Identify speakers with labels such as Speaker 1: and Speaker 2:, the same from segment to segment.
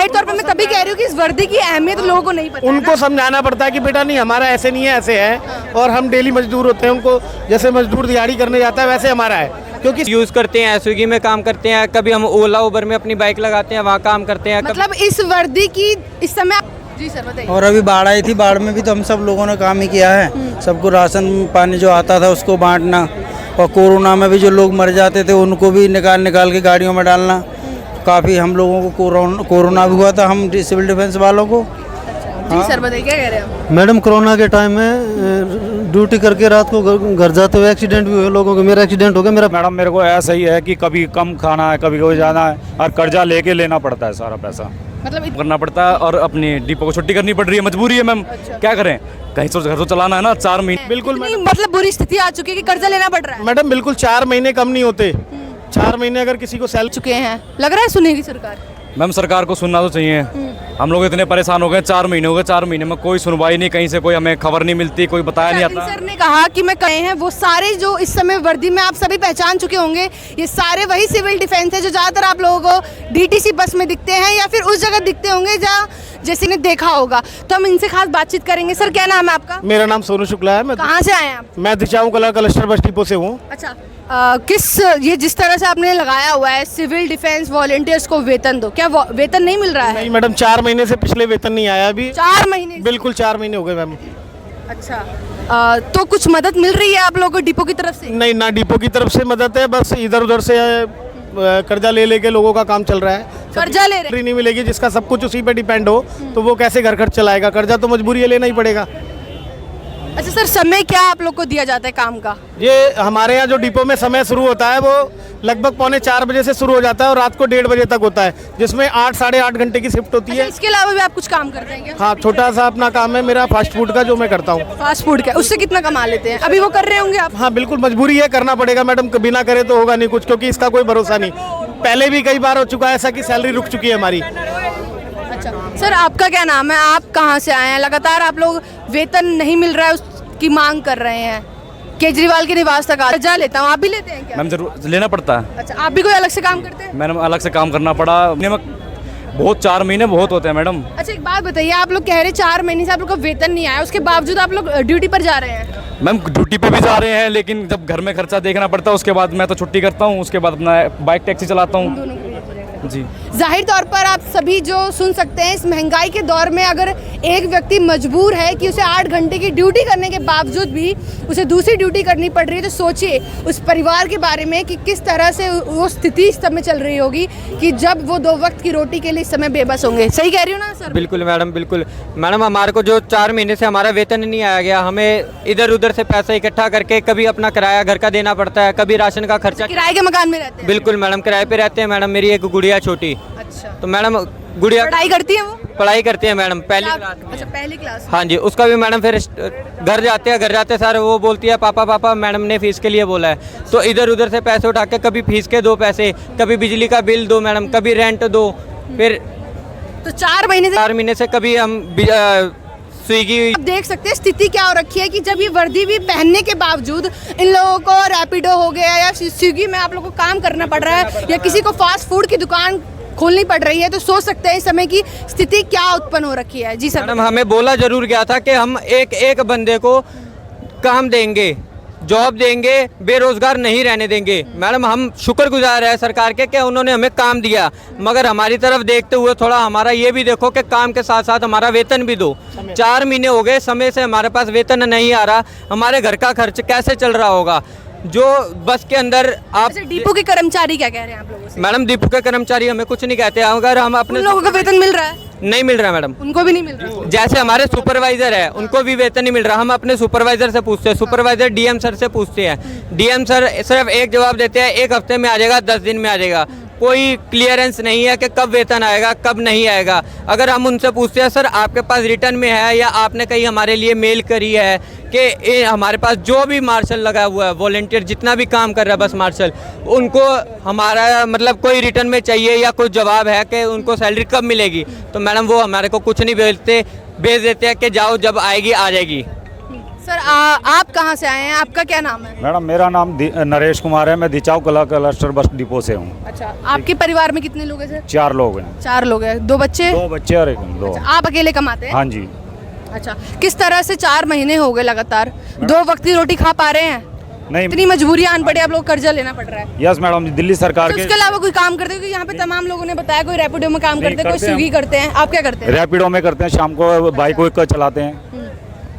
Speaker 1: जाहिर तौर पर मैं तभी कह रही हूँ कि इस वर्दी की अहमियत लोगों को नहीं पता।
Speaker 2: उनको समझाना पड़ता है कि बेटा नहीं, हमारा ऐसे नहीं है, ऐसे है। और हम डेली मजदूर होते हैं, उनको जैसे मजदूर दिहाड़ी करने जाता है वैसे हमारा है, क्योंकि
Speaker 3: यूज़ करते हैं, स्विगी में काम करते हैं, कभी हम ओला उबर में अपनी बाइक लगाते हैं, वहाँ काम करते हैं।
Speaker 1: मतलब इस वर्दी की इस समय। जी सर बताइए।
Speaker 4: और अभी बाढ़ आई थी, बाढ़ में भी तो हम सब लोगों ने काम ही किया है, सबको राशन पानी जो आता था उसको बांटना, और कोरोना में भी जो लोग मर जाते थे उनको भी निकाल निकाल के गाड़ियों में डालना। काफ़ी हम लोगों को कोरोना भी हुआ था, हम सिविल डिफेंस वालों को।
Speaker 1: जी सर बताइए क्या कह रहे हैं।
Speaker 5: मैडम कोरोना के टाइम में ड्यूटी करके रात को घर जाते हुए एक्सीडेंट भी हुए लोगों के। मेरा एक्सीडेंट हो गया।
Speaker 6: मैडम मेरे को ऐसा ही है कि कभी कम खाना है, कभी कोई ज़्यादा है, और कर्जा लेके लेना पड़ता है सारा पैसा,
Speaker 1: मतलब
Speaker 6: करना पड़ता है, और अपनी डिपो को छुट्टी करनी पड़ रही है, मजबूरी है मैम। क्या करें, कहीं तो घर तो चलाना है ना। 4 महीने
Speaker 2: बिल्कुल
Speaker 1: नहीं, मतलब बुरी स्थिति आ चुकी है कि कर्जा लेना पड़ रहा है।
Speaker 2: मैडम बिल्कुल 4 महीने कम नहीं होते। 4 महीने अगर किसी को सैलरी
Speaker 1: चुके हैं, लग रहा है सुनेगी सरकार।
Speaker 6: मैम सरकार को सुनना तो चाहिए। हम लोग इतने परेशान हो गए, 4 महीने हो गए, 4 महीने में कोई सुनवाई नहीं, कहीं से कोई हमें खबर नहीं मिलती, कोई बताया नहीं आता।
Speaker 1: सर ने कहा कि मैं कहे हैं वो सारे जो इस समय वर्दी में आप सभी पहचान चुके होंगे, ये सारे वही सिविल डिफेंस है जो ज़्यादातर आप लोगों को डीटीसी बस में दिखते हैं या फिर उस जगह दिखते होंगे जहाँ जैसे ने देखा होगा। तो हम इनसे खास बातचीत करेंगे। सर क्या नाम है आपका?
Speaker 2: मेरा नाम सोनू शुक्ला है। मैं
Speaker 1: कहाँ से आए हैं आप?
Speaker 2: मैं दिचाऊं कला क्लस्टर बस डिपो से हूँ।
Speaker 1: अच्छा, ये जिस तरह से आपने लगाया हुआ है सिविल डिफेंस वॉलंटियर्स को वेतन दो, क्या वेतन नहीं मिल रहा है?
Speaker 2: नहीं मैडम, 4 महीने से पिछले वेतन नहीं आया अभी।
Speaker 1: 4 महीने?
Speaker 2: बिल्कुल 4 महीने हो गए मैम।
Speaker 1: अच्छा, तो कुछ मदद मिल रही है आप लोगों को डिपो की तरफ से?
Speaker 2: नहीं ना, डिपो की तरफ से मदद है, बस इधर उधर से कर्जा ले लेके लोगों का काम चल रहा है।
Speaker 1: कर्जा ले रहे?
Speaker 2: नहीं मिलेगी, जिसका सब कुछ उसी पे डिपेंड हो तो वो कैसे घर खर्च चलाएगा? कर्जा तो मजबूरी है, लेना ही पड़ेगा।
Speaker 1: अच्छा सर, समय क्या आप लोग को दिया जाता है काम का?
Speaker 2: ये हमारे यहाँ जो डिपो में समय शुरू होता है वो लगभग 3:45 बजे से शुरू हो जाता है और रात को 1:30 बजे तक होता है, जिसमें 8 साढ़े 8 घंटे की शिफ्ट होती है।
Speaker 1: इसके अलावा भी आप कुछ काम करते हैं क्या?
Speaker 2: हाँ, छोटा सा अपना काम है मेरा फास्ट फूड का, जो मैं करता हूँ।
Speaker 1: फास्ट फूड का? उससे कितना कमा लेते हैं? अभी वो कर रहे होंगे आप?
Speaker 2: हाँ बिल्कुल, मजबूरी है, करना पड़ेगा मैडम, बिना करे तो होगा नहीं कुछ, क्योंकि इसका कोई भरोसा नहीं। पहले भी कई बार हो चुका है ऐसा कि सैलरी रुक चुकी है हमारी।
Speaker 1: अच्छा सर, आपका क्या नाम है? आप कहाँ से आए हैं? लगातार आप लोग वेतन नहीं मिल रहा है उसकी मांग कर रहे हैं, केजरीवाल के निवास तक कर्जा लेता हूँ, आप भी लेते हैं क्या?
Speaker 6: मैम जरूर लेना पड़ता है।
Speaker 1: अच्छा, आप भी कोई अलग से काम करते हैं?
Speaker 6: मैडम अलग से काम करना पड़ा, बहुत 4 महीने बहुत होते हैं मैडम।
Speaker 1: अच्छा एक बात बताइए, आप लोग कह रहे 4 महीने से आप लोग को वेतन नहीं आया, उसके बावजूद आप लोग ड्यूटी पर जा रहे हैं?
Speaker 6: मैम ड्यूटी पे भी जा रहे हैं, लेकिन जब घर में खर्चा देखना पड़ता है उसके बाद मैं तो छुट्टी करता हूँ, उसके बाद अपना बाइक टैक्सी चलाता हूँ। जी
Speaker 1: जाहिर तौर पर आप सभी जो सुन सकते हैं, इस महंगाई के दौर में अगर एक व्यक्ति मजबूर है कि उसे 8 घंटे की ड्यूटी करने के बावजूद भी उसे दूसरी ड्यूटी करनी पड़ रही है, तो सोचिए उस परिवार के बारे में कि किस तरह से वो स्थिति इस समय चल रही होगी कि जब वो 2 वक्त की रोटी के लिए इस समय बेबस होंगे। सही कह रही हूँ ना सर?
Speaker 3: बिल्कुल मैडम, बिल्कुल मैडम। हमारे को जो 4 महीने से हमारा वेतन नहीं आया गया, हमें इधर उधर से पैसा इकट्ठा करके कभी अपना किराया घर का देना पड़ता है, कभी राशन का खर्चा।
Speaker 1: किराए के मकान में रहते हैं?
Speaker 3: बिल्कुल मैडम, किराए पे रहते हैं मैडम। मेरी एक गुड़िया छोटी।
Speaker 1: अच्छा,
Speaker 3: तो मैडम गुड़िया
Speaker 1: पढ़ाई करती है वो?
Speaker 3: पढ़ाई करती है मैडम, पहली क्लास।
Speaker 1: अच्छा, पहली क्लास।
Speaker 3: हाँ जी, उसका भी मैडम फिर घर जाते सर वो बोलती है पापा पापा मैडम ने फीस के लिए बोला है, तो इधर उधर से पैसे उठा के कभी फीस के 2 पैसे, कभी बिजली का बिल दो मैडम, कभी रेंट दो। फिर
Speaker 1: तो 4 महीने से
Speaker 3: कभी हम स्विगी।
Speaker 1: आप देख सकते हैं स्थिति क्या हो रखी है कि जब ये वर्दी भी पहनने के बावजूद इन लोगों को रैपिडो हो गया या स्विगी में आप लोगों को काम करना पड़ रहा है या किसी को फास्ट फूड की दुकान खोलनी पड़ रही है, तो सोच सकते हैं इस समय की स्थिति क्या उत्पन्न हो रखी है। जी सर।
Speaker 3: मैडम हमें बोला जरूर गया था कि हम एक बंदे को काम देंगे, जॉब देंगे, बेरोजगार नहीं रहने देंगे। मैडम हम शुक्रगुजार है सरकार के कि उन्होंने हमें काम दिया, मगर हमारी तरफ देखते हुए थोड़ा हमारा ये भी देखो कि काम के साथ साथ हमारा वेतन भी दो। 4 महीने हो गए समय से हमारे पास वेतन नहीं आ रहा, हमारे घर का खर्च कैसे चल रहा होगा? जो बस के अंदर आप
Speaker 1: डिपो के कर्मचारी क्या कह रहे हैं आप लोगों से?
Speaker 3: मैडम डिपो के कर्मचारी हमें कुछ नहीं कहते, अगर हम अपने
Speaker 1: लोगों को वेतन मिल रहा है?
Speaker 3: नहीं मिल रहा मैडम,
Speaker 1: उनको भी नहीं मिल रहा।
Speaker 3: जैसे हमारे सुपरवाइजर है उनको भी वेतन नहीं मिल रहा। हम अपने सुपरवाइजर से पूछते हैं, सुपरवाइजर डीएम सर से पूछते हैं, डीएम सर सिर्फ एक जवाब देते हैं, 1 हफ्ते में आ जाएगा, 10 दिन में आ जाएगा। कोई क्लियरेंस नहीं है कि कब वेतन आएगा कब नहीं आएगा। अगर हम उनसे पूछते हैं सर आपके पास रिटर्न में है या आपने कहीं हमारे लिए मेल करी है कि हमारे पास जो भी मार्शल लगा हुआ है, वॉलंटियर जितना भी काम कर रहा है बस मार्शल, उनको हमारा मतलब कोई रिटर्न में चाहिए या कोई जवाब है कि उनको सैलरी कब मिलेगी, तो मैडम वो हमारे को कुछ नहीं भेज देते हैं कि जाओ जब आएगी आ जाएगी।
Speaker 1: सर आप कहाँ से आए हैं, आपका क्या नाम है?
Speaker 7: मैडम मेरा नाम नरेश कुमार है, मैं दिचाव कला क्लस्टर बस डिपो से हूँ।
Speaker 1: अच्छा, आपके परिवार में कितने लोग हैं सर?
Speaker 7: 4 लोग हैं।
Speaker 1: 4 लोग हैं, 2 बच्चे?
Speaker 7: 2 बच्चे और 2।
Speaker 1: आप अकेले कमाते हैं?
Speaker 7: हाँ जी।
Speaker 1: अच्छा, किस तरह से 4 महीने हो गए लगातार 2 वक्त की रोटी खा पा रहे हैं?
Speaker 7: नहीं,
Speaker 1: इतनी मजबूरियां आन पड़े, आप लोग कर्जा लेना पड़ रहा है।
Speaker 7: यस मैडम, दिल्ली सरकार
Speaker 1: तो
Speaker 7: के
Speaker 1: उसके अलावा कोई काम करते हो? क्योंकि यहाँ पे तमाम लोगों ने बताया कोई रैपिडो में काम
Speaker 7: नहीं,
Speaker 1: करते हैं, कोई
Speaker 7: करते हैं
Speaker 1: स्विगी करते हैं, आप क्या करते हैं?
Speaker 7: रैपिडो में करते हैं, शाम को बाइक वाइक चलाते हैं,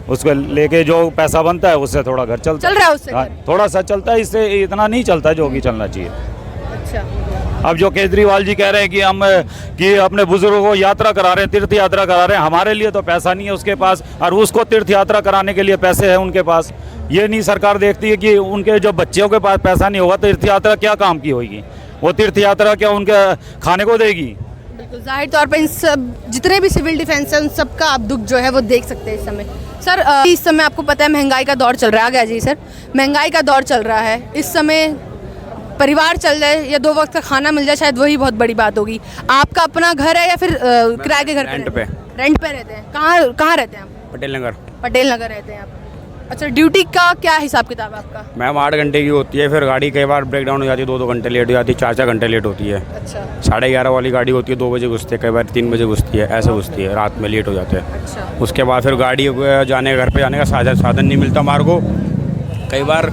Speaker 7: उसको लेके जो पैसा बनता है उससे थोड़ा घर चलता
Speaker 1: चल रहा है उससे
Speaker 7: हाँ,
Speaker 1: घर?
Speaker 7: थोड़ा सा चलता है, इससे इतना नहीं चलता जो कि चलना चाहिए।
Speaker 1: अच्छा,
Speaker 7: अब जो केजरीवाल जी कह रहे हैं कि हम कि अपने बुजुर्गों को यात्रा करा रहे हैं, तीर्थ यात्रा करा रहे हैं, हमारे लिए तो पैसा नहीं है उसके पास, और उसको तीर्थ यात्रा कराने के लिए पैसे हैं उनके पास। ये नहीं सरकार देखती है कि उनके जो बच्चों के पास पैसा नहीं होगा, तीर्थ यात्रा क्या काम की होगी? वो तीर्थ यात्रा क्या उनके खाने को देगी?
Speaker 1: बिल्कुल जाहिर तौर पर इन सब जितने भी सिविल डिफेंस है उन सबका आप दुख जो है वो देख सकते हैं इस समय। सर इस समय आपको पता है महंगाई का दौर चल रहा है। आ गया जी सर, महंगाई का दौर चल रहा है इस समय, परिवार चल जाए या 2 वक्त का खाना मिल जाए शायद वही बहुत बड़ी बात होगी। आपका अपना घर है या फिर किराए के घर
Speaker 8: रेंट पे?
Speaker 1: रेंट पे रहते हैं। कहाँ रहते हैं आप?
Speaker 8: पटेल नगर।
Speaker 1: पटेल नगर रहते हैं आप। अच्छा, ड्यूटी का क्या हिसाब किताब है आपका?
Speaker 8: मैम 8 घंटे की होती है, फिर गाड़ी कई बार ब्रेक डाउन हो जाती है, 2-2 घंटे लेट हो जाती है, 4-4 घंटे लेट होती है।
Speaker 1: अच्छा
Speaker 8: 11:30 वाली गाड़ी होती है, 2 बजे घुसती है, कई बार 3 बजे घुसती है, ऐसे घुसती है, रात में लेट हो जाते हैं।
Speaker 1: अच्छा,
Speaker 8: उसके बाद फिर गाड़ी जाने घर पे जाने का साधन नहीं मिलता हमारे को। कई बार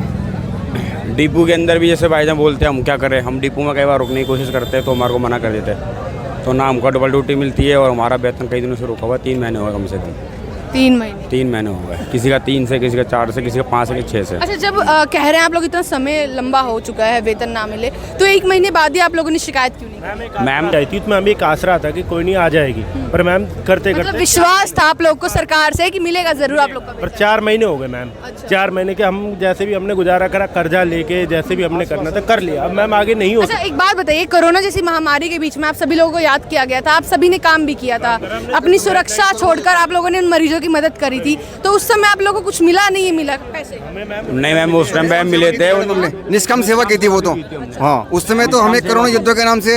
Speaker 8: डिपो के अंदर भी जैसे भाईजान बोलते हैं हम क्या करें, हम डिपो में कई बार रुकने की कोशिश करते हैं तो हमारे को मना कर देते हैं, तो ना हमको डबल ड्यूटी मिलती है और हमारा वेतन कई दिनों से रुका हुआ, 3 महीने हुए कम से कम।
Speaker 1: 3 महीने?
Speaker 8: 3 महीने हो गए, किसी का 3 से, किसी का 4 से, किसी का 5 से, किसी 6 से।
Speaker 1: अच्छा, जब कह रहे हैं आप लोग इतना समय लंबा हो चुका है वेतन ना मिले, तो 1 महीने बाद ही आप लोगों ने शिकायत क्यों नहीं की?
Speaker 8: मैम
Speaker 9: चाहती तो मैम भी कास रहा था कि कोई नहीं आ जाएगी, पर मैम करते
Speaker 1: मतलब
Speaker 9: करते
Speaker 1: विश्वास था आप लोग को सरकार से कि मिलेगा जरूर आप लोग का
Speaker 9: पर
Speaker 1: वेतन।
Speaker 9: 4 महीने हो गए मैम।
Speaker 1: अच्छा।
Speaker 9: 4 महीने के हम जैसे भी हमने गुजारा करा, कर्जा लेके जैसे भी हमने करना था कर लिया, अब मैम आगे नहीं हो
Speaker 1: अच्छा, एक बात बताइए, कोरोना जैसी महामारी के बीच में आप सभी लोगों को याद किया गया था, आप सभी ने काम भी किया था, अपनी सुरक्षा छोड़कर आप लोगों ने उन मरीजों की मदद करी थी, तो उस समय आप लोगों को कुछ मिला नहीं मिला पैसे?
Speaker 8: नहीं मैम, उस टाइम मैम मिले थे
Speaker 10: हमने निष्काम सेवा की थी वो तो। हाँ, उस समय तो हमें कोरोना योद्धा के नाम से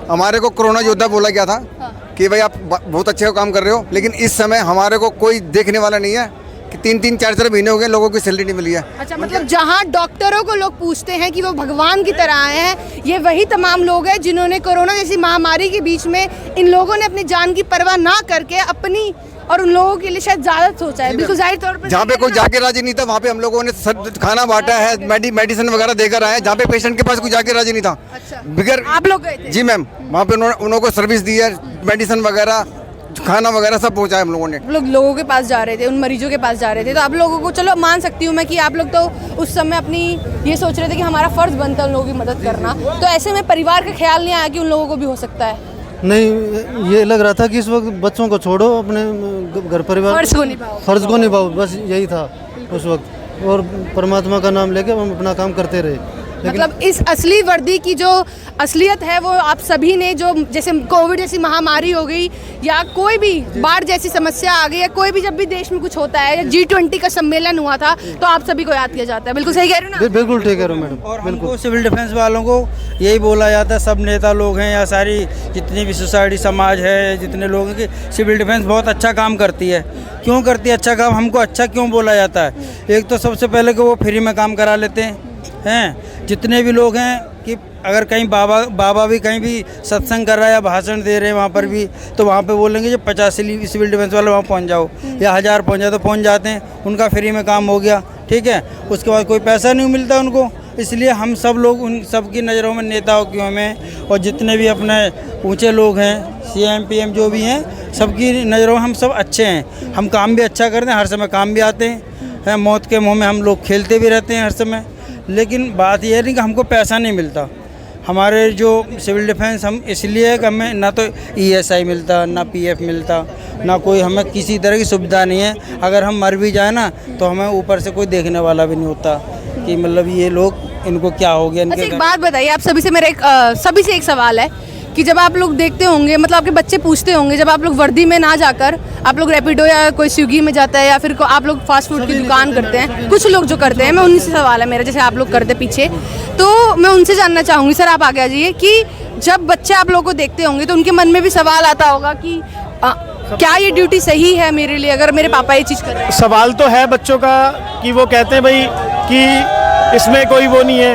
Speaker 10: हमारे को कोरोना योद्धा बोला गया था कि भाई आप बहुत अच्छे काम कर रहे हो, लेकिन इस समय हमारे को कोई देखने वाला नहीं है कि 3-3, 4-4 महीने हो गए लोगों की सैलरी नहीं मिली है।
Speaker 1: अच्छा, मतलब जहाँ डॉक्टरों को लोग पूछते हैं कि वो भगवान की तरह आए हैं, ये वही तमाम लोग हैं जिन्होंने कोरोना जैसी महामारी के बीच में इन लोगों ने अपनी जान की परवाह ना करके अपनी और उन लोगों के लिए शायद ज्यादा सोचा है। बिल्कुल जाहिर तौर पर
Speaker 10: जहाँ पे कोई जाके राजी नहीं था वहाँ पे हम लोगों ने सब खाना बांटा है, मेडिसिन वगैरह देकर आए, जहाँ पे पेशेंट के पास कोई जाके राजी नहीं था।
Speaker 1: अच्छा,
Speaker 10: बिगर
Speaker 1: आप लोग गए थे?
Speaker 10: जी मैम, वहाँ पे उन्होंने को सर्विस दी है, मेडिसिन वगैरह, खाना वगैरह सब पहुँचाया हम लोगों ने।
Speaker 1: आप लोग लोगों के पास जा रहे थे, उन मरीजों के पास जा रहे थे, तो आप लोगों को चलो मान सकती हूँ मैं कि आप लोग तो उस समय अपनी ये सोच रहे थे कि हमारा फर्ज बनता है उन लोगों की मदद करना, तो ऐसे में परिवार का ख्याल नहीं आया कि उन लोगों को भी हो सकता है?
Speaker 5: नहीं, ये लग रहा था कि इस वक्त बच्चों को छोड़ो, अपने घर परिवार फर्ज को निभाओ, बस यही था उस वक्त, और परमात्मा का नाम लेके हम अपना काम करते रहे।
Speaker 1: मतलब इस असली वर्दी की जो असलियत है वो आप सभी ने, जो जैसे कोविड जैसी महामारी हो गई या कोई भी बाढ़ जैसी समस्या आ गई या कोई भी जब भी देश में कुछ होता है या G20 का सम्मेलन हुआ था तो आप सभी को याद किया जाता है। बिल्कुल सही कह रहे हो ना?
Speaker 5: बिल्कुल ठीक कह रहे हो मैडम।
Speaker 4: और हमको सिविल डिफेंस वालों को यही बोला जाता है, सब नेता लोग हैं या सारी जितनी भी सोसाइटी समाज है, जितने लोग हैं, कि सिविल डिफेंस बहुत अच्छा काम करती है। क्यों करती है अच्छा काम? हमको अच्छा क्यों बोला जाता है? एक तो सबसे पहले कि वो फ्री में काम करा लेते हैं, जितने भी लोग हैं, कि अगर कहीं बाबा भी कहीं भी सत्संग कर रहा है या भाषण दे रहे हैं वहाँ पर भी, तो वहाँ पे बोलेंगे जो 50 सिविल डिफेंस वाले वहाँ पहुँच जाओ, या 1000 पहुँच जाए तो पहुँच जाते हैं, उनका फ्री में काम हो गया, ठीक है। उसके बाद कोई पैसा नहीं मिलता उनको, इसलिए हम सब लोग उन सब की नज़रों में, नेताओं की में, और जितने भी अपने ऊँचे लोग हैं, CM PM जो भी हैं, सबकी नज़रों में हम सब अच्छे हैं। हम काम भी अच्छा करते हैं, हर समय काम भी आते हैं, मौत के मुँह में हम लोग खेलते भी रहते हैं हर समय, लेकिन बात यह नहीं कि हमको पैसा नहीं मिलता। हमारे जो सिविल डिफेंस हम इसलिए है कि हमें ना तो ESI मिलता, ना PF मिलता, ना कोई हमें किसी तरह की सुविधा नहीं है। अगर हम मर भी जाए ना तो हमें ऊपर से कोई देखने वाला भी नहीं होता कि मतलब ये लोग, इनको क्या हो गया।
Speaker 1: अच्छा, एक बात बताइए, आप सभी से मेरा सभी से एक सवाल है कि जब आप लोग देखते होंगे, मतलब आपके बच्चे पूछते होंगे, जब आप लोग वर्दी में ना जाकर आप लोग रैपिडो या कोई स्विगी में जाता है या फिर आप लोग फास्ट फूड की दुकान करते हैं, कुछ लोग जो करते हैं, मैं उनसे सवाल है मेरा, जैसे आप लोग करते पीछे, तो मैं उनसे जानना चाहूँगी, सर आप आगे आ जाइए, कि जब बच्चे आप लोगों को देखते होंगे तो उनके मन में भी सवाल आता होगा कि क्या ये ड्यूटी सही है मेरे लिए अगर मेरे पापा ये चीज़ कर रहे हैं?
Speaker 2: सवाल तो है बच्चों का कि वो कहते हैं भाई कि इसमें कोई वो नहीं है,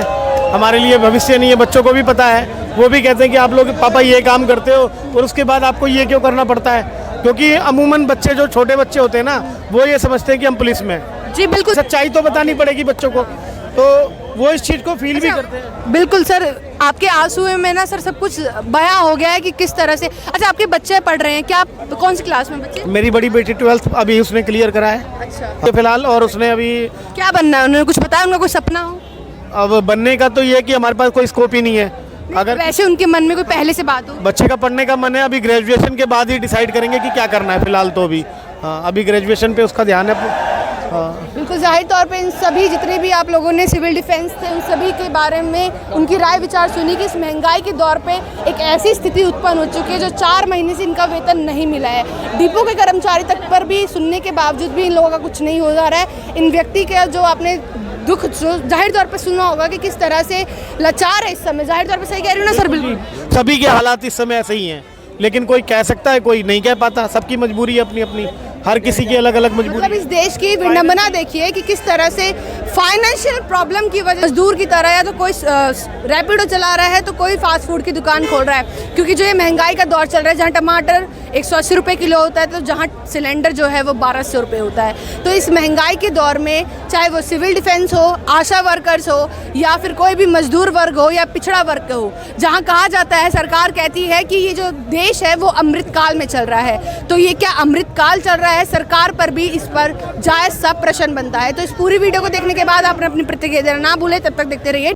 Speaker 2: हमारे लिए भविष्य नहीं है। बच्चों को भी पता है, वो भी कहते हैं कि आप लोग पापा ये काम करते हो और उसके बाद आपको ये क्यों करना पड़ता है, क्योंकि अमूमन बच्चे जो छोटे बच्चे होते हैं ना, वो ये समझते हैं कि हम पुलिस में हैं।
Speaker 1: जी बिल्कुल,
Speaker 2: सच्चाई तो बतानी पड़ेगी बच्चों को, तो वो इस चीज़ को फील भी करते हैं।
Speaker 1: बिल्कुल सर, आपके आंसू में ना सर सब कुछ बयां हो गया है कि किस तरह से। अच्छा, आपके बच्चे पढ़ रहे हैं क्या? आप कौन सी क्लास में बच्चे?
Speaker 2: मेरी बड़ी बेटी 12th अभी उसने क्लियर करा है।
Speaker 1: अच्छा,
Speaker 2: फिलहाल, और उसने अभी
Speaker 1: क्या बनना है? उन्होंने कुछ बताया, उनका कोई सपना हो?
Speaker 2: अब बनने का तो ये है कि हमारे पास कोई स्कोप ही नहीं है। अगर
Speaker 1: वैसे उनके मन में कोई पहले से बात हो?
Speaker 2: बच्चे का पढ़ने का मन है, अभी ग्रेजुएशन के बाद ही डिसाइड करेंगे कि क्या करना है। फिलहाल तो अभी अभी ग्रेजुएशन पे उसका ध्यान है।
Speaker 1: बिल्कुल, जाहिर तौर पे इन सभी जितने भी आप लोगों ने सिविल डिफेंस थे, उन सभी के बारे में उनकी राय विचार सुनी कि इस महंगाई के दौर पे एक ऐसी स्थिति उत्पन्न हो चुकी है जो 4 महीने से इनका वेतन नहीं मिला है। डिपो के कर्मचारी तक पर भी सुनने के बावजूद भी इन लोगों का कुछ नहीं हो जा रहा है। इन व्यक्ति के जो आपने दुख जो जाहिर तौर पे सुना होगा कि किस तरह से लाचार है इस समय। जाहिर तौर पे सही कह रही हूँ ना सर? बिल्कुल,
Speaker 2: सभी के हालात इस समय ऐसे ही हैं, लेकिन कोई कह सकता है, कोई नहीं कह पाता। सबकी मजबूरी है अपनी अपनी, हर किसी की अलग अलग मजबूरी।
Speaker 1: मतलब इस देश की विडंबना देखिए कि किस तरह से फाइनेंशियल प्रॉब्लम की वजह मजदूर की तरह, या तो कोई रैपिडो चला रहा है तो कोई फास्ट फूड की दुकान खोल रहा है, क्योंकि जो ये महंगाई का दौर चल रहा है, जहाँ टमाटर 180 रुपये किलो होता है तो जहाँ सिलेंडर जो है वो 1200 रुपये होता है। तो इस महंगाई के दौर में चाहे वो सिविल डिफेंस हो, आशा वर्कर्स हो, या फिर कोई भी मजदूर वर्ग हो या पिछड़ा वर्ग हो, जहाँ कहा जाता है, सरकार कहती है कि ये जो देश है वो अमृत काल में चल रहा है, तो ये क्या अमृत काल चल रहा है? सरकार पर भी इस पर जायज़ सा प्रश्न बनता है। तो इस पूरी वीडियो को देखने के बाद आपने अपनी प्रतिक्रिया देना ना भूले। तब तक देखते रहिए